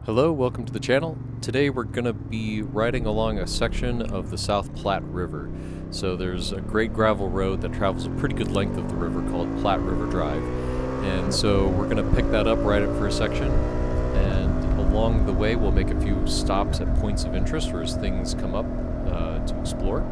Hello, welcome to the channel. Today we're going to be riding along a section of the South Platte River. So there's a great gravel road that travels a pretty good length of the river called Platte River Drive. And so we're going to pick that up, ride it for a section, and along the way we'll make a few stops at points of interest or as things come up to explore.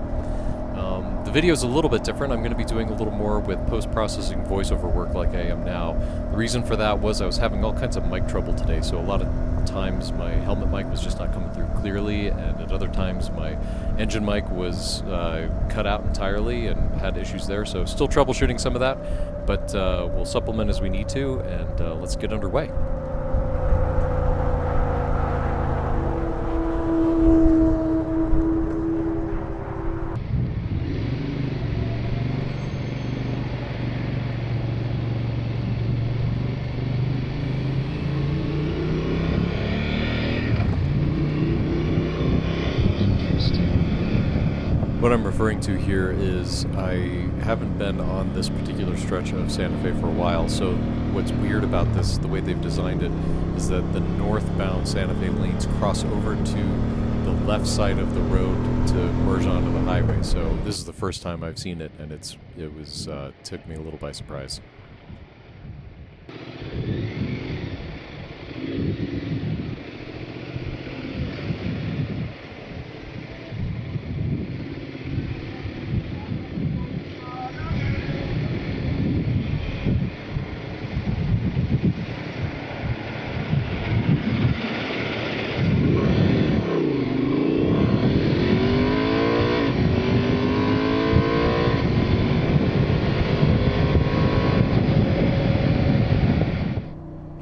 The video is a little bit different. I'm going to be doing a little more with post-processing voiceover work like I am now. The reason for that was I was having all kinds of mic trouble today, so a lot of times my helmet mic was just not coming through clearly, and at other times my engine mic was cut out entirely and had issues there, so still troubleshooting some of that, but we'll supplement as we need to, and let's get underway. What I'm referring to here is I haven't been on this particular stretch of Santa Fe for a while, so what's weird about this, the way they've designed it, is that the northbound Santa Fe lanes cross over to the left side of the road to merge onto the highway. So this is the first time I've seen it, and it took me a little by surprise.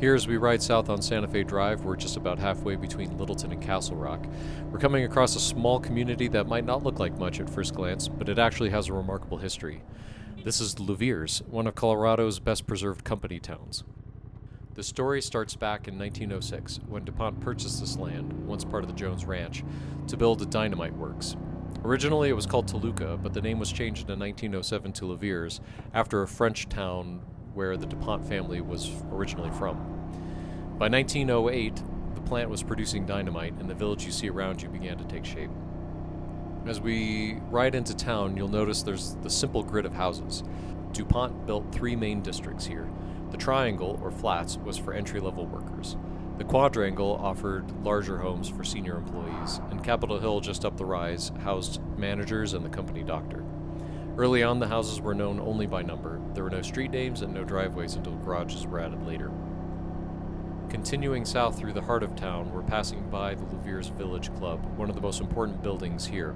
Here as we ride south on Santa Fe Drive, we're just about halfway between Littleton and Castle Rock. We're coming across a small community that might not look like much at first glance, but it actually has a remarkable history. This is Louviers, one of Colorado's best preserved company towns. The story starts back in 1906, when DuPont purchased this land, once part of the Jones Ranch, to build a dynamite works. Originally it was called Toluca, but the name was changed in 1907 to Louviers, after a French town where the DuPont family was originally from. By 1908, the plant was producing dynamite, and the village you see around you began to take shape. As we ride into town, you'll notice there's the simple grid of houses. DuPont built three main districts here. The triangle, or flats, was for entry-level workers. The quadrangle offered larger homes for senior employees, and Capitol Hill, just up the rise, housed managers and the company doctor. Early on, the houses were known only by number. There were no street names and no driveways until garages were added later. Continuing south through the heart of town, we're passing by the Louviers Village Club, one of the most important buildings here.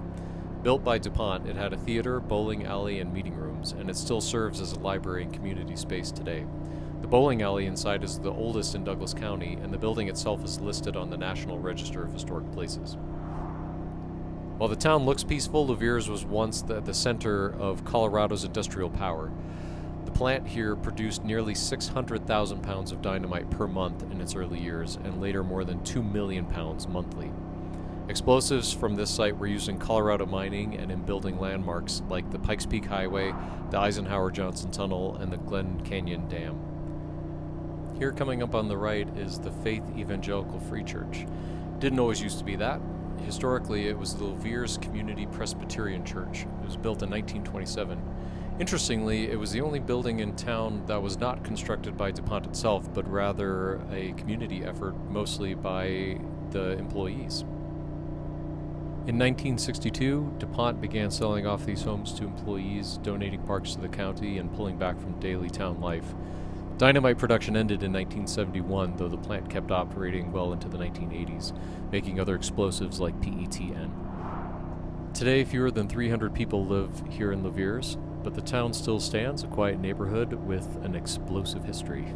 Built by DuPont, it had a theater, bowling alley, and meeting rooms, and it still serves as a library and community space today. The bowling alley inside is the oldest in Douglas County, and the building itself is listed on the National Register of Historic Places. While the town looks peaceful, Louviers was once the center of Colorado's industrial power. The plant here produced nearly 600,000 pounds of dynamite per month in its early years, and later more than 2 million pounds monthly. Explosives from this site were used in Colorado mining and in building landmarks like the Pikes Peak Highway, the Eisenhower-Johnson Tunnel, and the Glen Canyon Dam. Here coming up on the right is the Faith Evangelical Free Church. Didn't always used to be that. Historically, it was the Louviers Community Presbyterian Church. It was built in 1927. Interestingly, it was the only building in town that was not constructed by DuPont itself, but rather a community effort, mostly by the employees. In 1962, DuPont began selling off these homes to employees, donating parks to the county, and pulling back from daily town life. Dynamite production ended in 1971, though the plant kept operating well into the 1980s, making other explosives like PETN. Today, fewer than 300 people live here in Louviers, but the town still stands, a quiet neighborhood with an explosive history.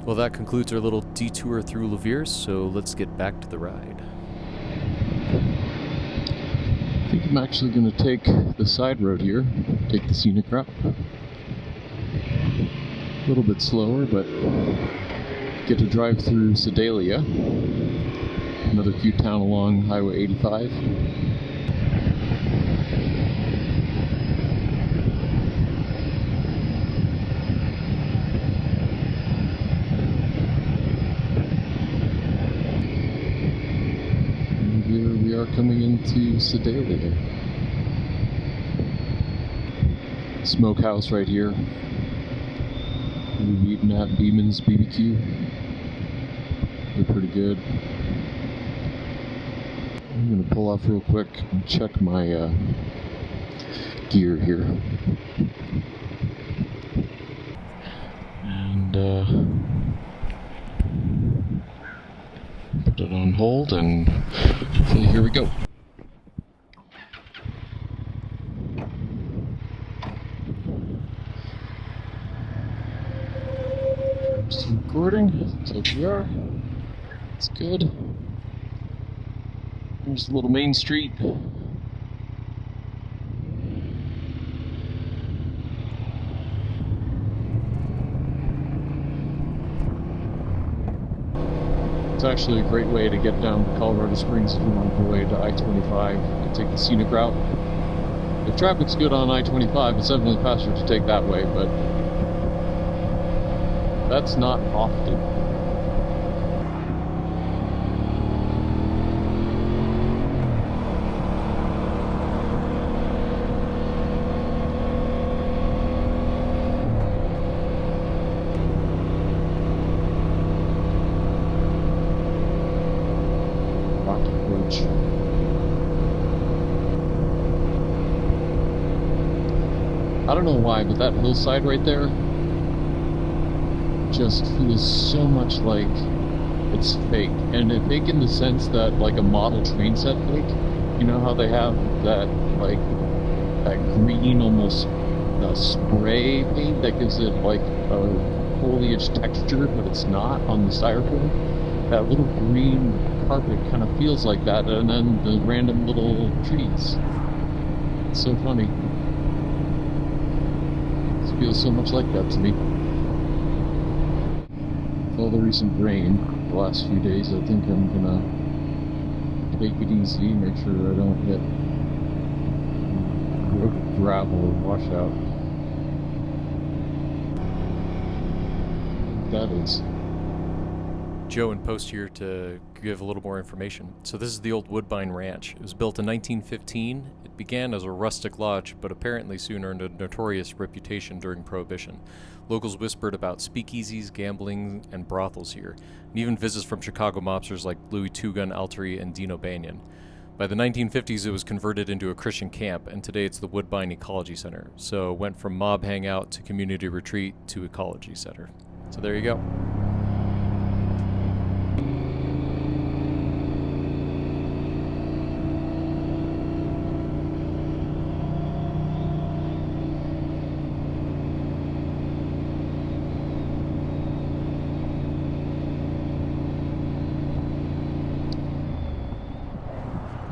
Well, that concludes our little detour through Louviers, so let's get back to the ride. I think I'm actually going to take the side road here, take the scenic route. A little bit slower, but get to drive through Sedalia, another cute town along Highway 85. are coming into Sedalia. Smokehouse right here. We've eaten at Beeman's BBQ. They're pretty good. I'm gonna pull off real quick and check my gear here. And put it on hold, and here we go. Still recording, so we are. It's good. There's a little main street. It's actually a great way to get down to Colorado Springs if you want to go away to I-25 and take the scenic route. If traffic's good on I-25, it's definitely faster to take that way, but that's not often. I don't know why, but that hillside right there just feels so much like it's fake. And it's fake in the sense that, like a model train set fake. You know how they have that, like, that green almost spray paint that gives it like a foliage texture, but it's not on the styrofoam? That little green carpet kind of feels like that, and then the random little trees. It's so funny. It feels so much like that to me. With all the recent rain the last few days, I think I'm gonna take it easy, make sure I don't hit gravel or washout. That is. Joe and Post here to give a little more information. So this is the old Woodbine Ranch. It was built in 1915. It began as a rustic lodge, but apparently soon earned a notorious reputation during Prohibition. Locals whispered about speakeasies, gambling, and brothels here, and even visits from Chicago mobsters like Louis Two Gun Altry and Dino Banyan. By the 1950s, it was converted into a Christian camp, and today it's the Woodbine Ecology Center. So it went from mob hangout to community retreat to ecology center. So there you go.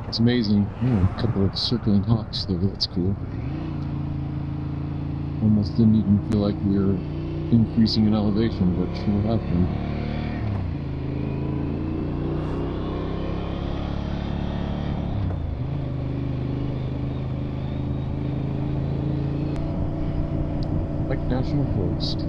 It's amazing. Oh, a couple of circling hawks there, that's cool. Almost didn't even feel like we were increasing in elevation, but sure have been. Like National Forest.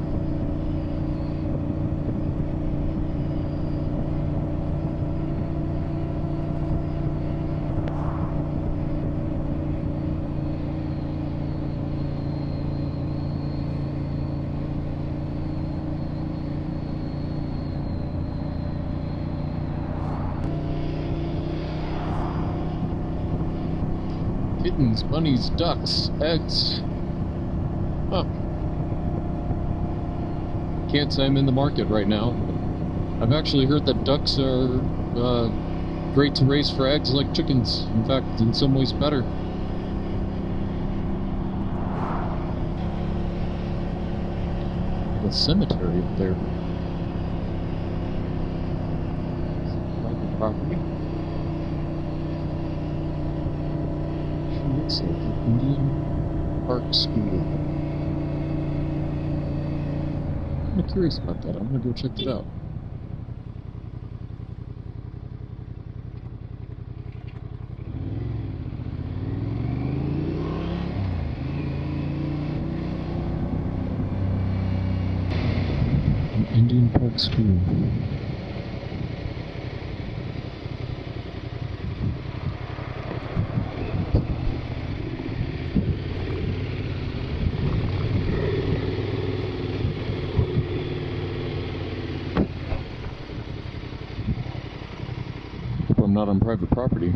Kittens, bunnies, ducks, eggs. Huh. Can't say I'm in the market right now. I've actually heard that ducks are great to raise for eggs like chickens. In fact, in some ways better. The cemetery up there. Private property. Looks like the Indian Park School. I'm kind of curious about that. I'm gonna go check it out. An Indian Park School. not on private property.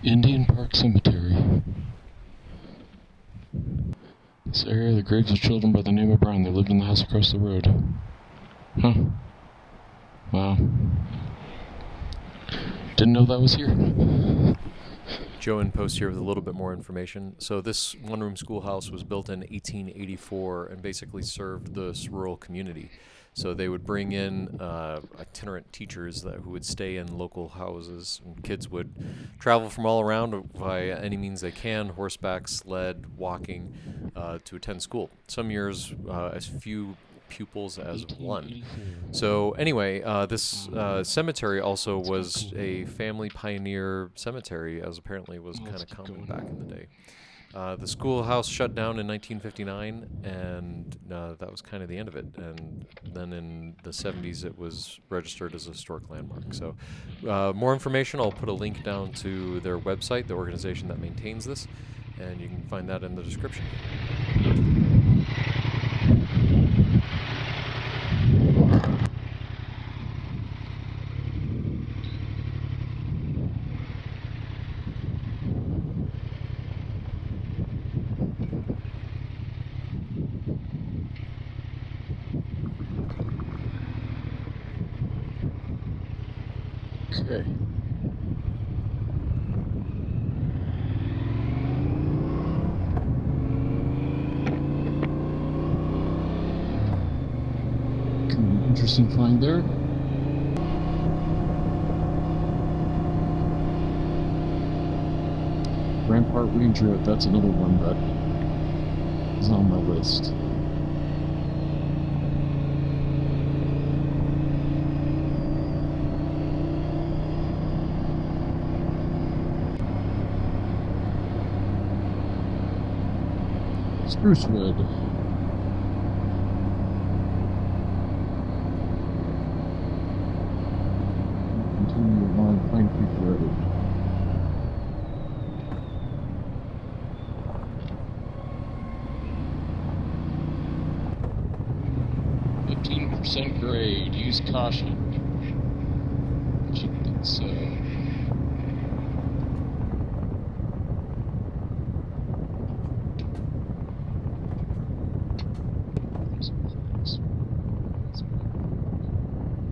Indian Park Cemetery. This area, the graves of children by the name of Brown. They lived in the house across the road. Huh. Wow. Didn't know that was here. Joan posts here with a little bit more information. So this one-room schoolhouse was built in 1884 and basically served this rural community. So they would bring in itinerant teachers who would stay in local houses, and kids would travel from all around by any means they can, horseback, sled, walking, to attend school. Some years as few pupils as one. So anyway, this cemetery also was a family pioneer cemetery, as apparently was kind of common back in the day. The schoolhouse shut down in 1959, and that was kind of the end of it. And then in the 70s, it was registered as a historic landmark. So more information, I'll put a link down to their website, the organization that maintains this, and you can find that in the description. Okay. Interesting find there. Rampart Range Road, that's another one that is on my list. Sprucewood. Continue along Pine Creek Road. % grade. Use caution. I should think so.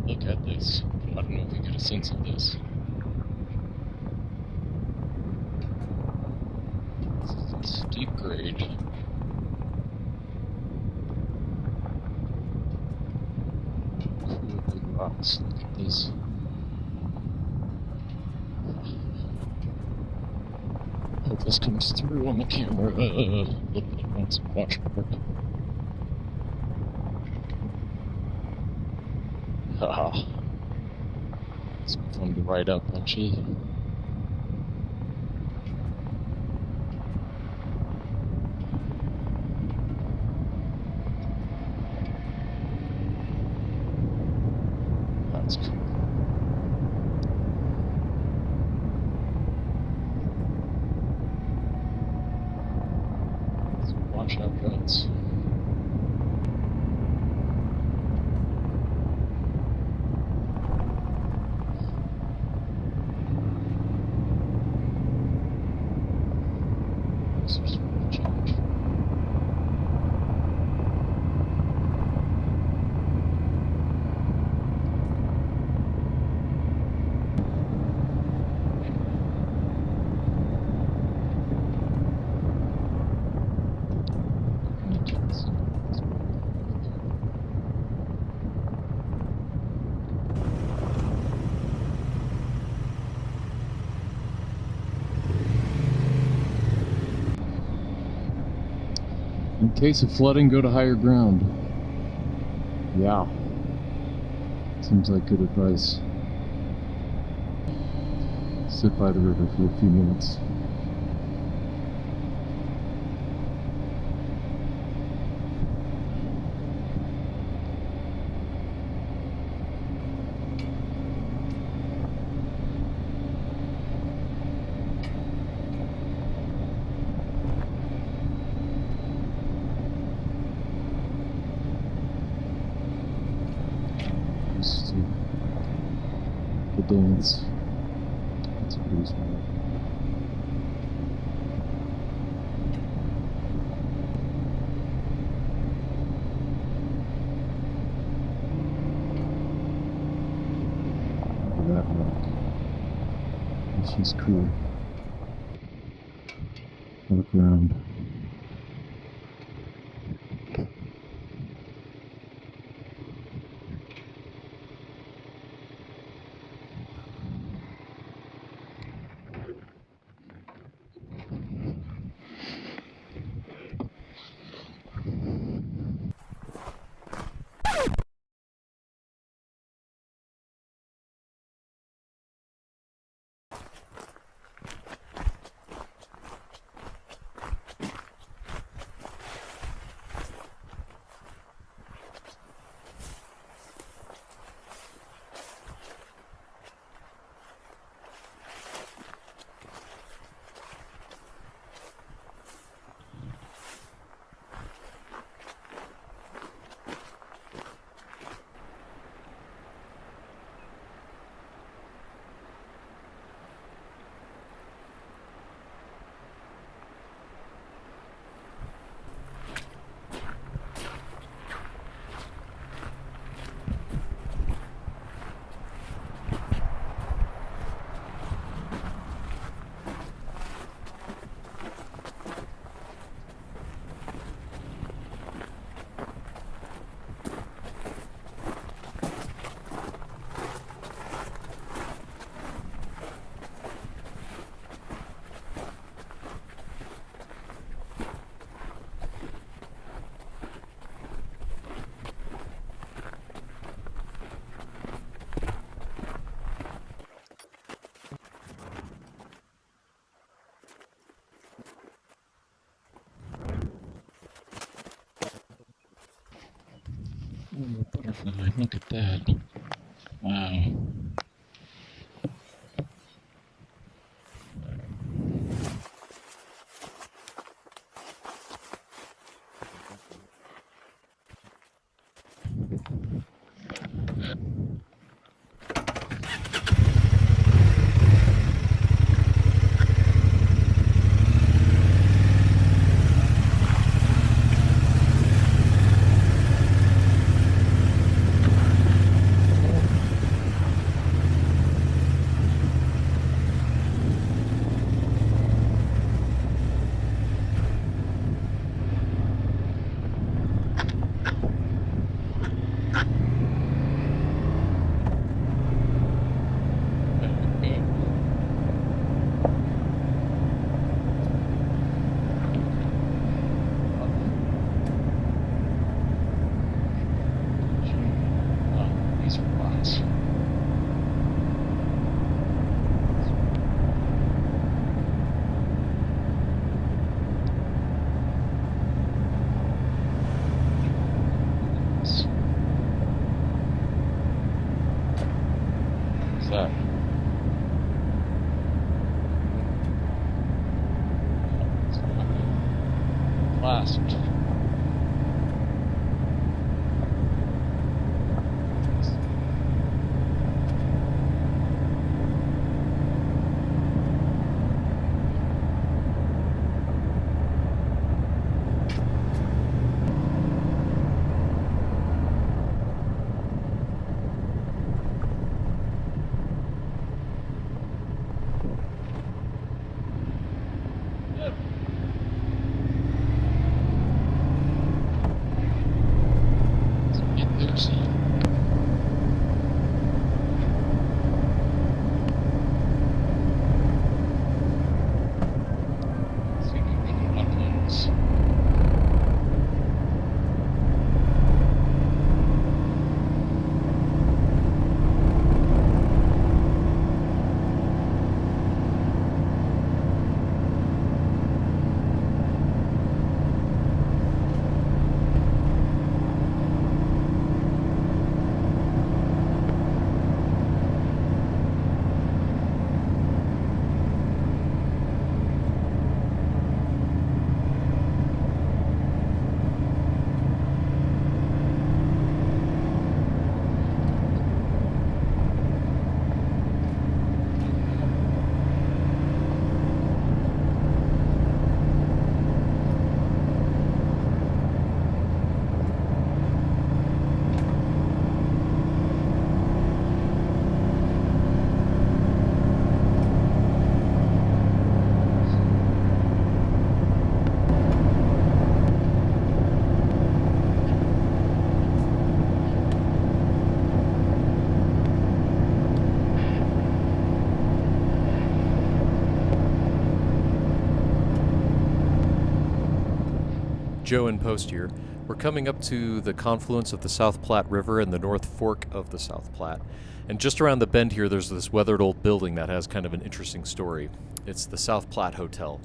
Look at this. I don't know if you get a sense of this. Steep grade. Cool big rocks. Look at this. Hope this comes through on the camera. Look at once. Watch for it. Haha. It's fun to ride up, actually. That's cool. So watch out, guys. In case of flooding, go to higher ground. Yeah. Seems like good advice. Sit by the river for a few minutes. the dance. It's pretty smart. Look at that rock. This is cool. Look around. Oh, butterfly, look at that. Wow. That. Last. Joe in Post here. We're coming up to the confluence of the South Platte River and the North Fork of the South Platte. And just around the bend here, there's this weathered old building that has kind of an interesting story. It's the South Platte Hotel.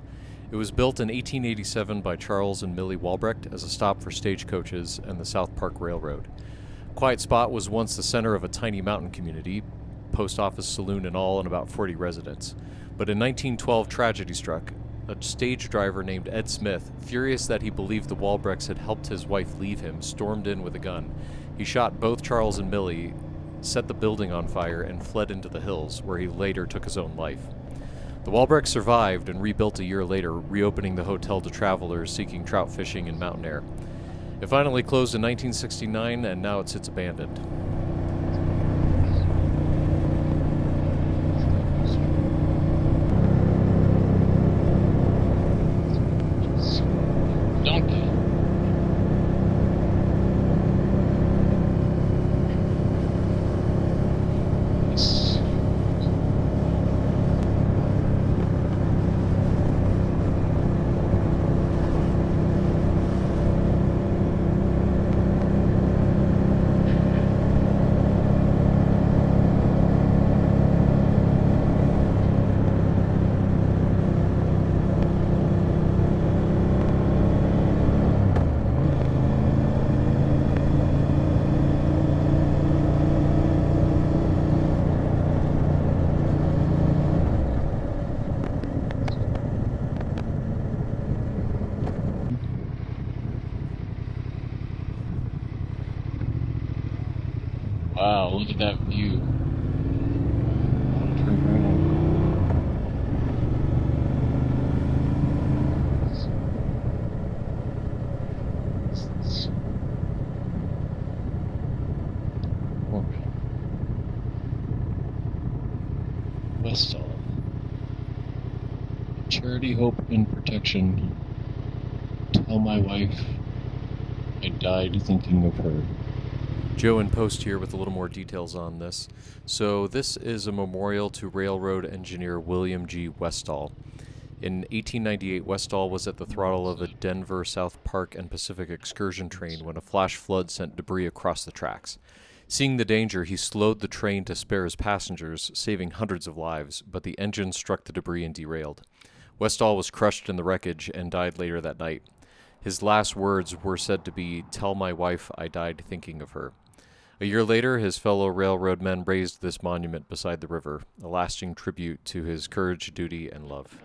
It was built in 1887 by Charles and Millie Walbrecht as a stop for stagecoaches and the South Park Railroad. Quiet Spot was once the center of a tiny mountain community, post office, saloon, and all, and about 40 residents. But in 1912, tragedy struck. A stage driver named Ed Smith, furious that he believed the Walbrechts had helped his wife leave him, stormed in with a gun. He shot both Charles and Millie, set the building on fire, and fled into the hills, where he later took his own life. The Walbrechts survived and rebuilt a year later, reopening the hotel to travelers seeking trout fishing and mountain air. It finally closed in 1969, and now it sits abandoned. Donkey. Yes. Wow, look at that view. Turn around. Westall. Charity, Hope, and Protection. Tell my wife I died thinking of her. Joe in Post here with a little more details on this. So this is a memorial to railroad engineer William G. Westall. In 1898, Westall was at the throttle of a Denver, South Park, and Pacific excursion train when a flash flood sent debris across the tracks. Seeing the danger, he slowed the train to spare his passengers, saving hundreds of lives, but the engine struck the debris and derailed. Westall was crushed in the wreckage and died later that night. His last words were said to be, "Tell my wife I died thinking of her." A year later, his fellow railroad men raised this monument beside the river, a lasting tribute to his courage, duty, and love.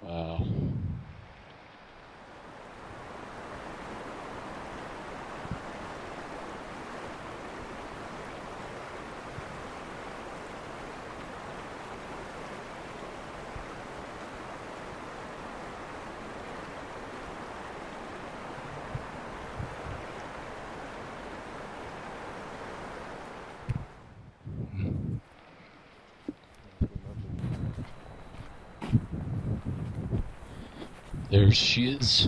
Wow. There she is.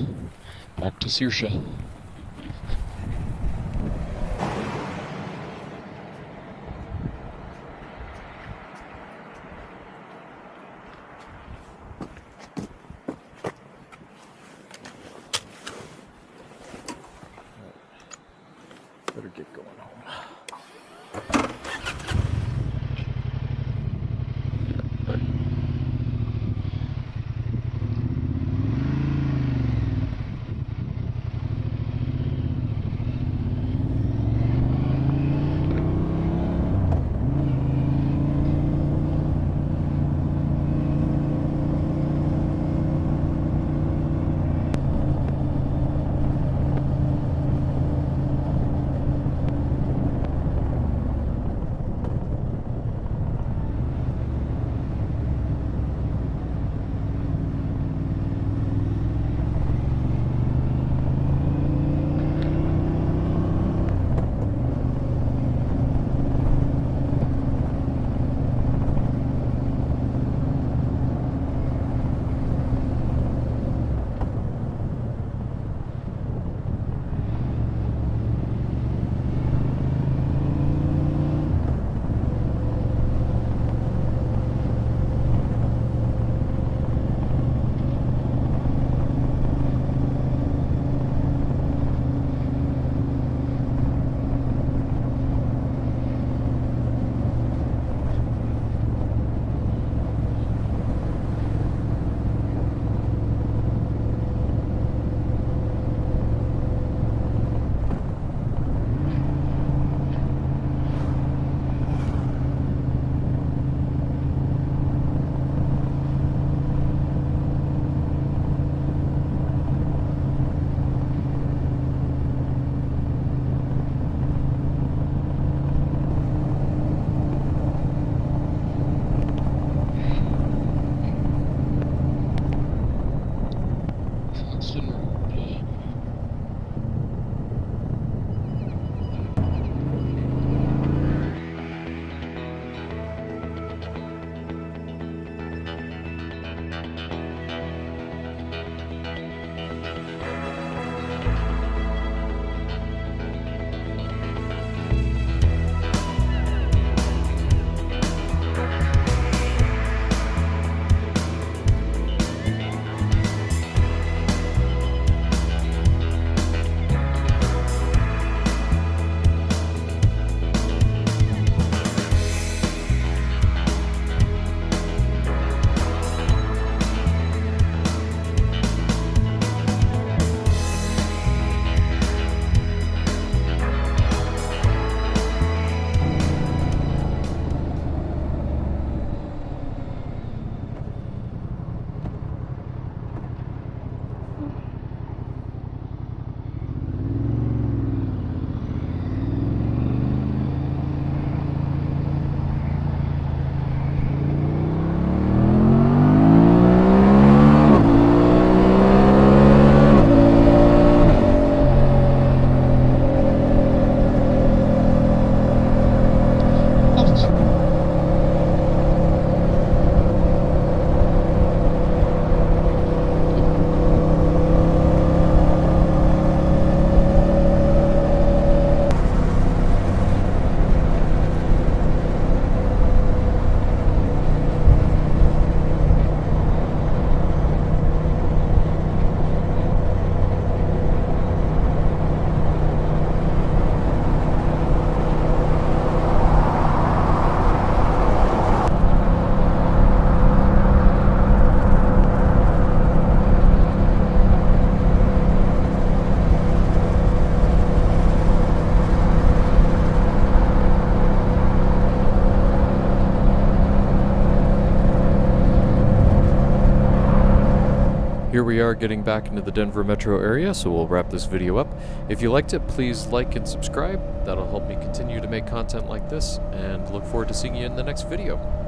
Back to Saoirse. Better get going home. Here we are getting back into the Denver metro area, so we'll wrap this video up. If you liked it, please like and subscribe. That'll help me continue to make content like this, and look forward to seeing you in the next video.